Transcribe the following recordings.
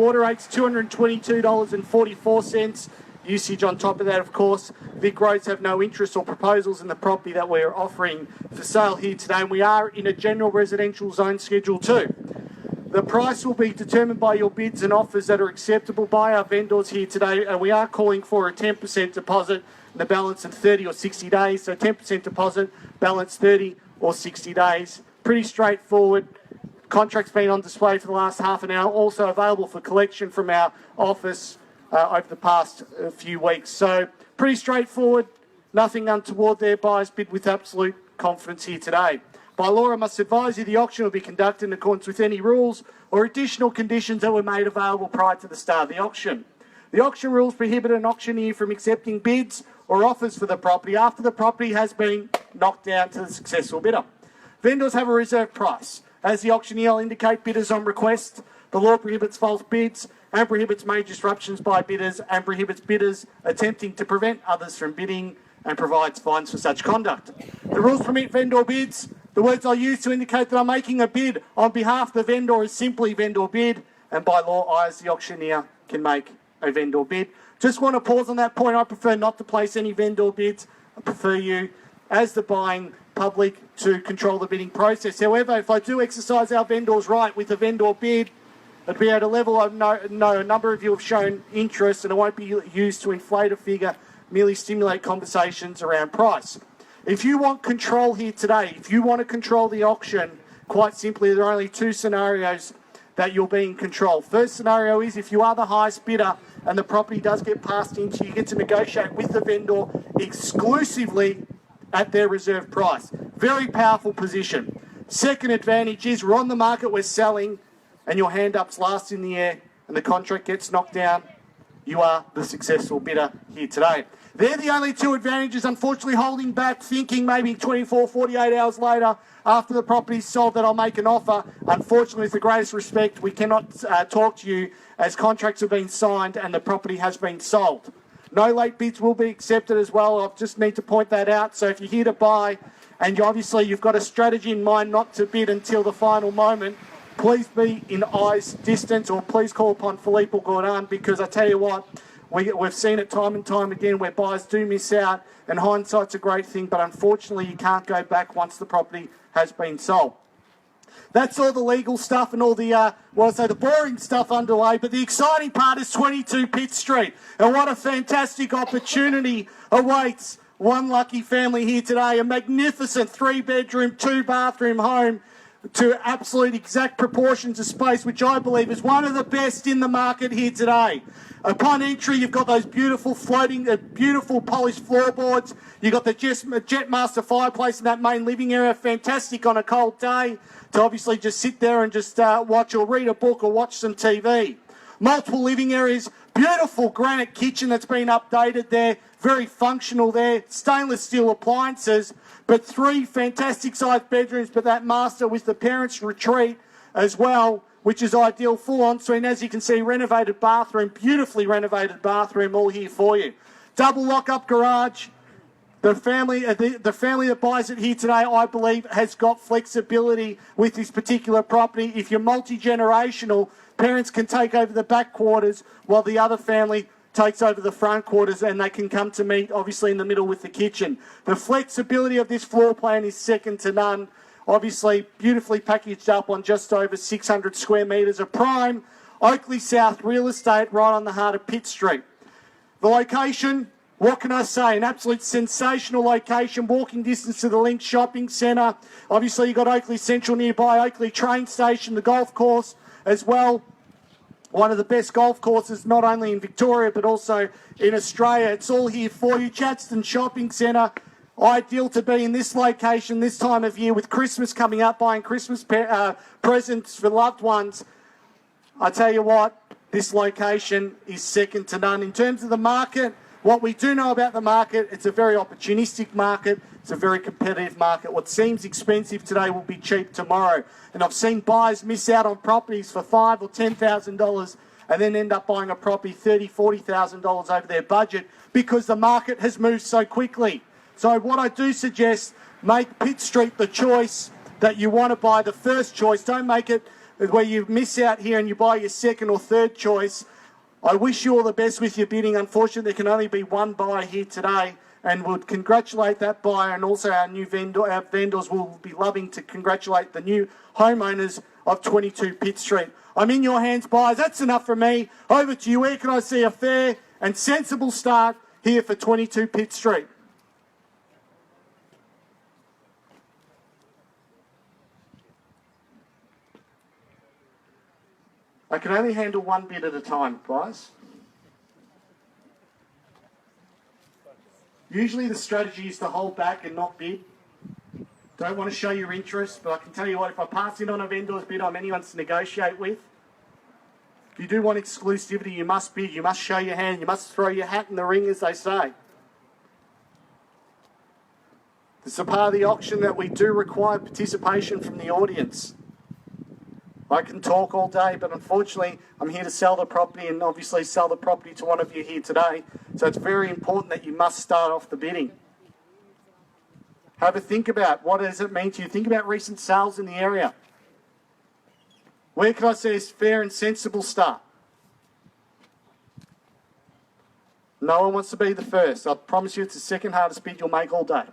water rate's $222.44. Usage on top of that, of course. Vic Roads have no interest or proposals in the property that we're offering for sale here today, and we are in a general residential zone Schedule 2. The price will be determined by your bids and offers that are acceptable by our vendors here today, and we are calling for a 10% deposit and the balance in 30 or 60 days. So 10% deposit, balance 30 or 60 days. Pretty straightforward. Contract's been on display for the last half an hour, also available for collection from our office over the past few weeks. So pretty straightforward, nothing untoward there. Buyers bid with absolute confidence here today. By law, I must advise you the auction will be conducted in accordance with any rules or additional conditions that were made available prior to the start of the auction. The auction rules prohibit an auctioneer from accepting bids or offers for the property after the property has been knocked down to the successful bidder. Vendors have a reserve price. As the auctioneer will indicate bidders on request, the law prohibits false bids and prohibits major disruptions by bidders and prohibits bidders attempting to prevent others from bidding and provides fines for such conduct. The rules permit vendor bids. The words I use to indicate that I'm making a bid on behalf of the vendor is simply vendor bid, and by law, I as the auctioneer can make a vendor bid. Just want to pause on that point. I prefer not to place any vendor bids. I prefer you, as the buying public, to control the bidding process. However, if I do exercise our vendor's right with a vendor bid, it'd be at a level I know a number of you have shown interest, and it won't be used to inflate a figure, merely stimulate conversations around price. If you want control here today, if you want to control the auction, quite simply, there are only two scenarios that you'll be in control. First scenario is if you are the highest bidder and the property does get passed into, you get to negotiate with the vendor exclusively at their reserve price. Very powerful position. Second advantage is we're on the market, we're selling, and your hand up's last in the air and the contract gets knocked down. You are the successful bidder here today. They're the only two advantages, unfortunately, holding back, thinking maybe 24, 48 hours later after the property's sold that I'll make an offer. Unfortunately, with the greatest respect, we cannot talk to you as contracts have been signed and the property has been sold. No late bids will be accepted as well. I just need to point that out. So if you're here to buy and you've got a strategy in mind not to bid until the final moment, please be in eyes distance, or please call upon Philippe or Gordon, because I tell you what, we've seen it time and time again where buyers do miss out, and hindsight's a great thing, but unfortunately you can't go back once the property has been sold. That's all the legal stuff and all the, the boring stuff underway, but the exciting part is 22 Pitt Street, and what a fantastic opportunity awaits one lucky family here today. A magnificent 3-bedroom, 2-bathroom home to absolute exact proportions of space, which I believe is one of the best in the market here today. Upon entry, you've got those beautiful beautiful polished floorboards. You've got the Jetmaster fireplace in that main living area. Fantastic on a cold day to obviously just sit there and just watch or read a book or watch some TV. Multiple living areas, beautiful granite kitchen that's been updated there, very functional there, stainless steel appliances, but 3 fantastic sized bedrooms, but that master with the parents' retreat as well, which is ideal, full ensuite, and as you can see, renovated bathroom, beautifully renovated bathroom, all here for you. Double lock-up garage. The family that buys it here today, I believe, has got flexibility with this particular property. If you're multi-generational, parents can take over the back quarters while the other family takes over the front quarters, and they can come to meet, obviously, in the middle with the kitchen. The flexibility of this floor plan is second to none. Obviously, beautifully packaged up on just over 600 square metres of prime Oakleigh South real estate right on the heart of Pitt Street. The location, what can I say? An absolute sensational location, walking distance to the Link Shopping Centre. Obviously, you've got Oakleigh Central nearby, Oakleigh train station, the golf course as well. One of the best golf courses, not only in Victoria, but also in Australia. It's all here for you. Chadstone Shopping Centre, ideal to be in this location this time of year with Christmas coming up, buying Christmas presents for loved ones. I tell you what, this location is second to none. In terms of the market, what we do know about the market, it's a very opportunistic market. It's a very competitive market. What seems expensive today will be cheap tomorrow. And I've seen buyers miss out on properties for $5,000 or $10,000 and then end up buying a property $30,000, $40,000 over their budget because the market has moved so quickly. So what I do suggest, make Pitt Street the choice that you want to buy, the first choice. Don't make it where you miss out here and you buy your second or third choice, I wish you all the best with your bidding. Unfortunately, there can only be one buyer here today, and would congratulate that buyer, and also our vendors will be loving to congratulate the new homeowners of 22 Pitt Street. I'm in your hands, buyers. That's enough from me. Over to you. Where can I see a fair and sensible start here for 22 Pitt Street? I can only handle one bid at a time, guys. Usually the strategy is to hold back and not bid. Don't want to show your interest, but I can tell you what, if I pass in on a vendor's bid, I'm anyone to negotiate with. If you do want exclusivity, you must bid, you must show your hand, you must throw your hat in the ring, as they say. This is a part of the auction that we do require participation from the audience. I can talk all day, but unfortunately, I'm here to sell the property and obviously sell the property to one of you here today. So it's very important that you must start off the bidding. Have a think about what does it mean to you. Think about recent sales in the area. Where can I say is fair and sensible start? No one wants to be the first. I promise you it's the second hardest bid you'll make all day.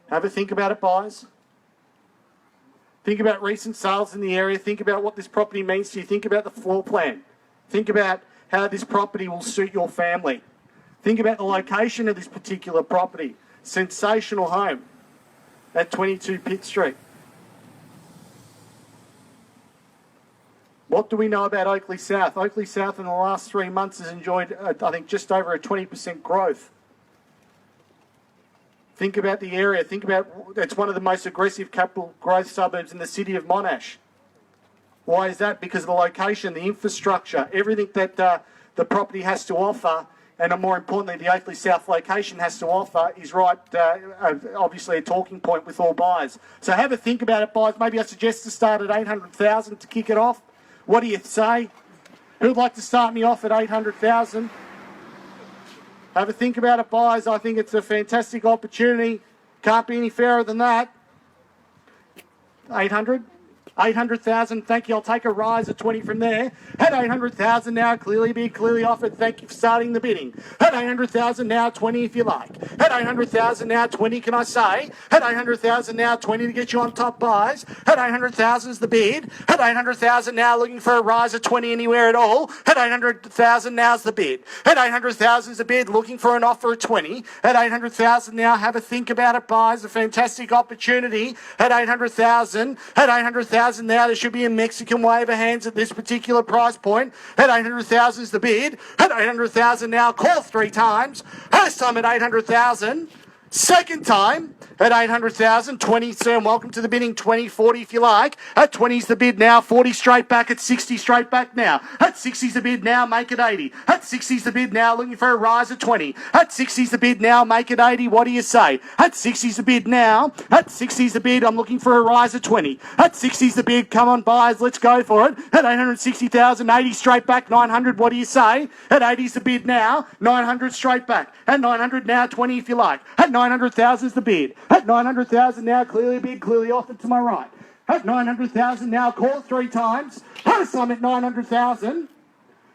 Have a think about it, buyers. Think about recent sales in the area. Think about what this property means to you. Think about the floor plan. Think about how this property will suit your family. Think about the location of this particular property. Sensational home at 22 Pitt Street. What do we know about Oakleigh South? Oakleigh South in the last 3 months has enjoyed, I think, just over a 20% growth. Think about the area. Think about, it's one of the most aggressive capital growth suburbs in the city of Monash. Why is that? Because of the location, the infrastructure, everything that the property has to offer, and more importantly, the Oakleigh South location has to offer is right, obviously a talking point with all buyers. So have a think about it, buyers. Maybe I suggest to start at 800,000 to kick it off. What do you say? Who'd like to start me off at 800,000? Have a think about it, buyers. I think it's a fantastic opportunity. Can't be any fairer than that. 800? 800,000, thank you. I'll take a rise of 20 from there. At 800,000 now, clearly offered. Thank you for starting the bidding. At 800,000 now, 20 if you like. At 800,000 now, 20 can I say? At 800,000 now, 20 to get you on top, buys. At 800,000 is the bid. At 800,000 now, looking for a rise of 20 anywhere at all. At 800,000 now's the bid. At 800,000 is the bid, looking for an offer of 20. At 800,000 now, have a think about it, buys. A fantastic opportunity. At 800,000. At 800,000 now, there should be a Mexican wave of hands at this particular price point. At 800,000 is the bid. At 800,000 now, call 3 times. First time at 800,000. Second time at 800,000, 20, sir, and welcome to the bidding, 20, 40 if you like. At 20's the bid now, 40 straight back, at 60 straight back now. At 60's the bid now, make it 80. At 60's the bid now, looking for a rise of 20. At 60's the bid now, make it 80, what do you say? At 60's the bid now, at 60's the bid, I'm looking for a rise of 20. At 60's the bid, come on buyers, let's go for it. At 860,000, 80 straight back, 900, what do you say? At 80's the bid now, 900 straight back. At 900 now, 20 if you like. At 900,000 is the bid. At 900,000 now, clearly bid, clearly offered to my right. At 900,000 now, call 3 times. First time at 900,000.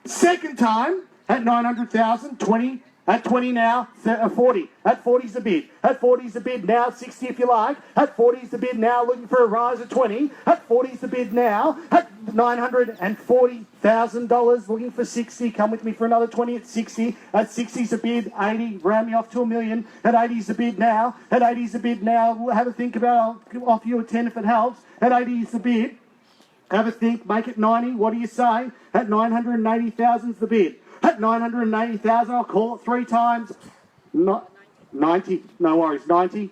Second time at 900,000, 20. At 20 now, 40. At 40's the bid. At 40's the bid now, 60 if you like. At 40's the bid now, looking for a rise of 20. At 40's the bid now. At $940,000, looking for 60. Come with me for another 20 at 60. At 60's the bid, 80. Round me off to $1 million. At 80's the bid now. At 80's the bid now. Have a think about it. I'll offer you a 10 if it helps. At 80's the bid. Have a think. Make it 90. What do you say? At 980,000's the bid. At 980,000, I'll call it 3 times. 90, no worries, 90.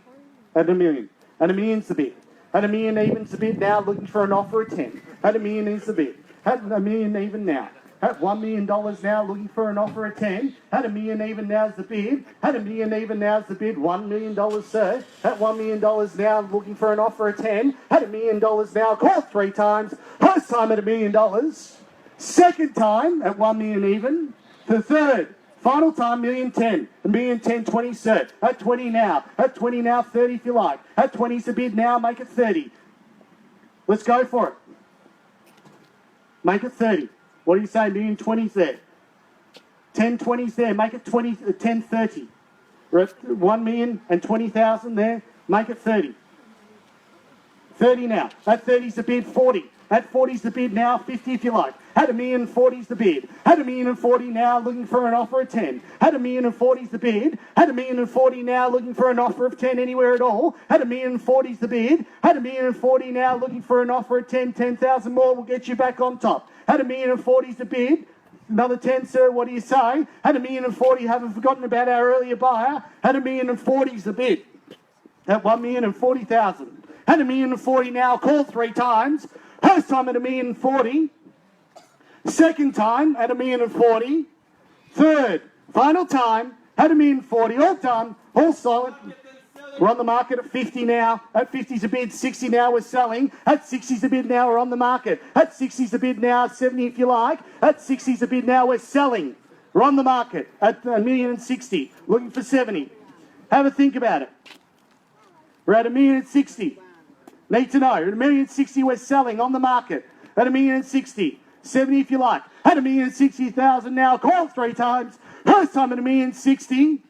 At $1 million. At $1 million's the bid. At $1 million even's the bid now, looking for an offer of 10. At $1 million is the bid. At $1 million even now. At $1 million now, looking for an offer of 10. At $1 million even now is the bid. At $1 million even now is the bid. $1 million, sir. At $1 million now, looking for an offer of 10. At $1 million now, call 3 times. First time at $1 million. Second time at $1 million even. The third, final time, $1,010,000. $1,010,000, 20, sir. At 20 now. At 20 now, 30 if you like. At 20's the bid now, make it 30. Let's go for it. Make it 30. What do you say? 1,020,000's there. 1020's there. Make it 1030. We're at 1,020,000 there. Make it 30. 30 now. At 30's the bid. 40. At 40's the bid now. 50 if you like. At 1,040's the bid. At 1,040 now, looking for an offer of 10. At 1,040's the bid. At 1,040 now, looking for an offer of 10 anywhere at all. At 1,040's the bid. At 1,040 now, looking for an offer of 10. 10,000 more will get you back on top. At 1,040's the bid. Another 10, sir, what do you say? At 1,040, haven't forgotten about our earlier buyer. At 1,040's the bid. At 1,040,000. At 1,040 now, call 3 times. First time at 1,040. Second time at 1,040. Third, final time at 1,040. All done, all silent. We're on the market at 50 now. At 50's a bid. 60 now, we're selling. At 60's a bid now, we're on the market. At 60's a bid now, 70 if you like. At 60's a bid now, we're selling. We're on the market at 1,060,000. Looking for 70. Have a think about it. We're at 1,060,000. Need to know. At 1,060,000, we're selling on the market. At 1,060,000. 70 if you like. At 1,060,000 now. Call 3 times. First time at 1,060,000.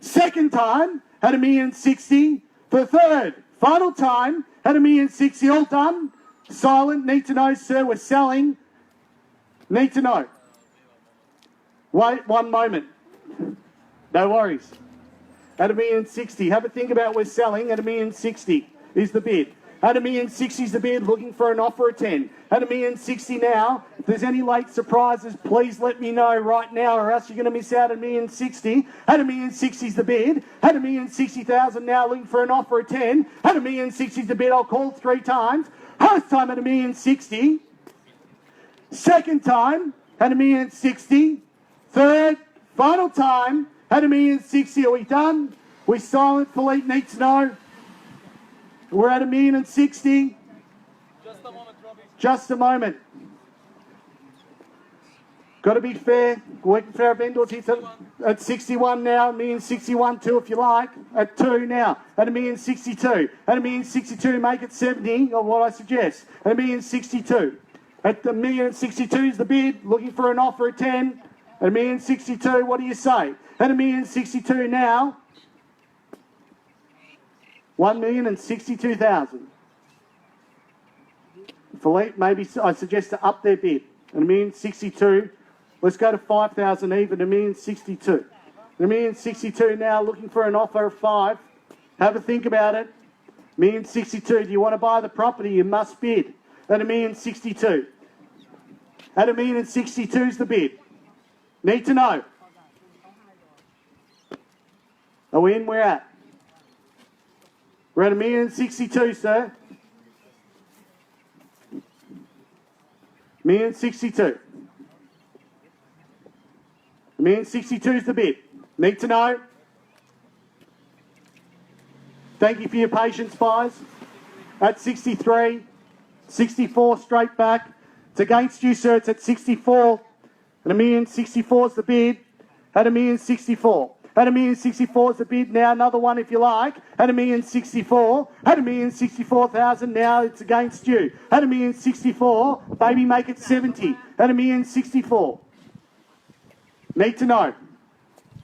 Second time at 1,060,000. The third, final time at 1,060,000. All done. Silent. Need to know, sir. We're selling. Need to know. Wait 1 moment. No worries. At 1,060,000. Have a think about we're selling. At 1,060,000 is the bid. At 1,060,000's the bid, looking for an offer of 10. At 1,060,000 now, if there's any late surprises, please let me know right now, or else you're going to miss out at 1,060,000. At 1,060,000's the bid. At 1,060,000 now, looking for an offer of 10. At 1,060,000's the bid. I'll call 3 times. First time at 1,060,000. Second time at 1,060,000. Third, final time at 1,060,000. Are we done? We silent. Philippe needs to know. We're at 1,060,000. Just a moment, Robbie. Just a moment. Got to be fair. Working for our vendors here at 61 now. 1,061,2 if you like. At 2 now. At 1,062,000. At 1,062,000, make it 70. Or what I suggest. At 1,062,000. At the 1,062,000 is the bid. Looking for an offer at 10. At 1,062,000, what do you say? At 1,062,000 now. 1,062,000. Philippe, maybe I suggest to up their bid. At 1,062,000, let's go to 5,000 even. At 1,062,000. At 1,062,000 now, looking for an offer of 5. Have a think about it. 1,062,000. Do you want to buy the property? You must bid. At 1,062,000. At 1,062,000 is the bid. Need to know. Are we in? We're at. We're at 1,062,000, sir. 1,062,000. 1,062,000 is the bid. Need to know. Thank you for your patience, guys. At 63, 64 straight back. It's against you, sir. It's at 64. At 1,064 is the bid. At 1,064. At 1,064 is the bid now. Another one if you like. At 1,064. At 1,064,000 now. It's against you. At 1,064. Baby, make it 70. At 1,064. Need to know.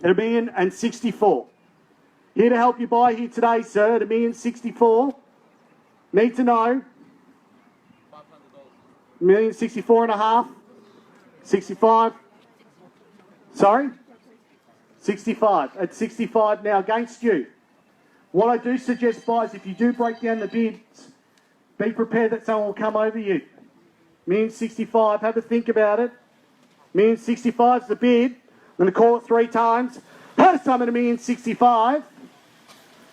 At 1,064. Here to help you buy here today, sir. At 1,064. Need to know. 1,064.5. 65. Sorry? 65. At 65 now against you. What I do suggest, guys, if you do break down the bids, be prepared that someone will come over you. 1,065, have a think about it. 1,065 is the bid. I'm going to call it 3 times. First time at 1,065.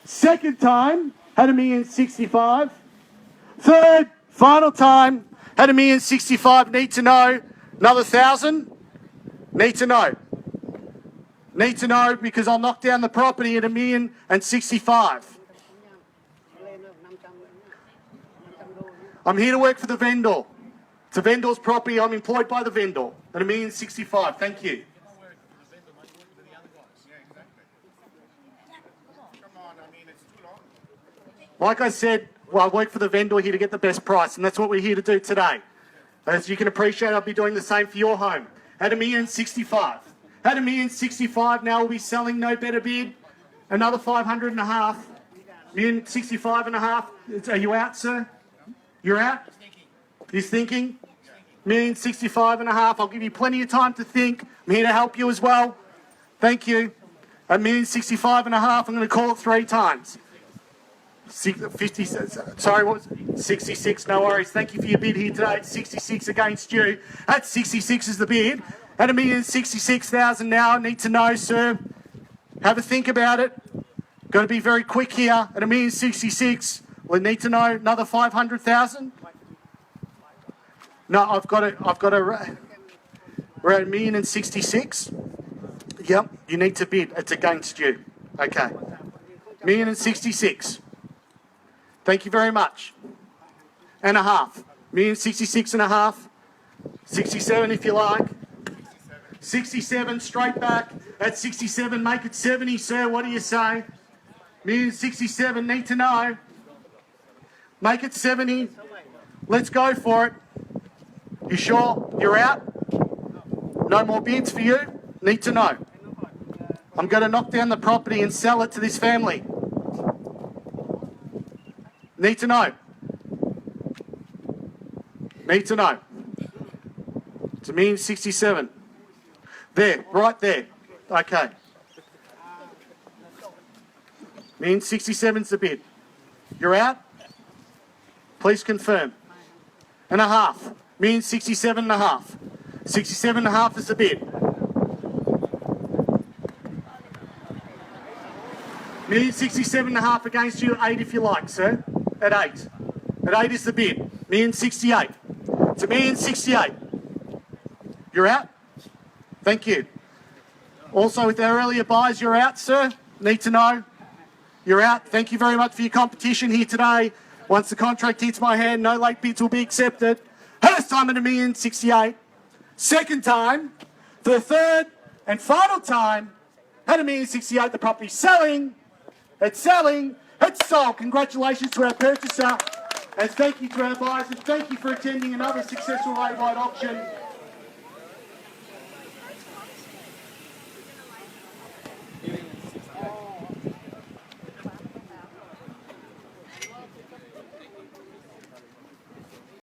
Second time at 1,065. Third, final time at 1,065. Need to know. Another 1,000. Need to know. Need to know because I'll knock down the property at 1,065. I'm here to work for the vendor. It's a vendor's property. I'm employed by the vendor at 1,065. Thank you. Like I said, I work for the vendor here to get the best price, and that's what we're here to do today. As you can appreciate, I'll be doing the same for your home. At $1,065,000. At $1,065,000, now we'll be selling no better bid. Another 500 and a half. $1,065,000 and a half. Are you out, sir? You're out? He's thinking? $1,065,000 and a half. I'll give you plenty of time to think. I'm here to help you as well. Thank you. At $1,065,000 and a half, I'm going to call it 3 times. 50, sorry, what was it? 66, no worries. Thank you for your bid here today. It's 66 against you. At 66 is the bid. At $1,066,000 now, I need to know, sir. Have a think about it. Got to be very quick here. At $1,066,000, we need to know another 500,000. No, I've got it. We're at $1,066,000. Yep, you need to bid. It's against you. Okay. $1,066,000. Thank you very much. And a half. $1,066,000 and a half. 67 if you like. 67 straight back. At 67, make it 70, sir. What do you say? $1,067,000, need to know. Make it 70. Let's go for it. You sure? You're out? No more bids for you? Need to know. I'm going to knock down the property and sell it to this family. Need to know. Need to know. It's $1,067,000. There, right there. Okay. $1,067,000's the bid. You're out? Please confirm. And a half. $1,067,000 and a half. 67 and a half is the bid. $1,067,000 and a half against you. 8 if you like, sir. At 8. At 8 is the bid. $1,068,000. It's $1,068,000. You're out? Thank you. Also, with our earlier buys, you're out, sir. Need to know. You're out. Thank you very much for your competition here today. Once the contract hits my hand, no late bids will be accepted. First time at $1,068,000. Second time. For the third and final time at $1,068,000. The property's selling. It's selling. It's sold. Congratulations to our purchaser. And thank you to our buyers. And thank you for attending another successful late night auction.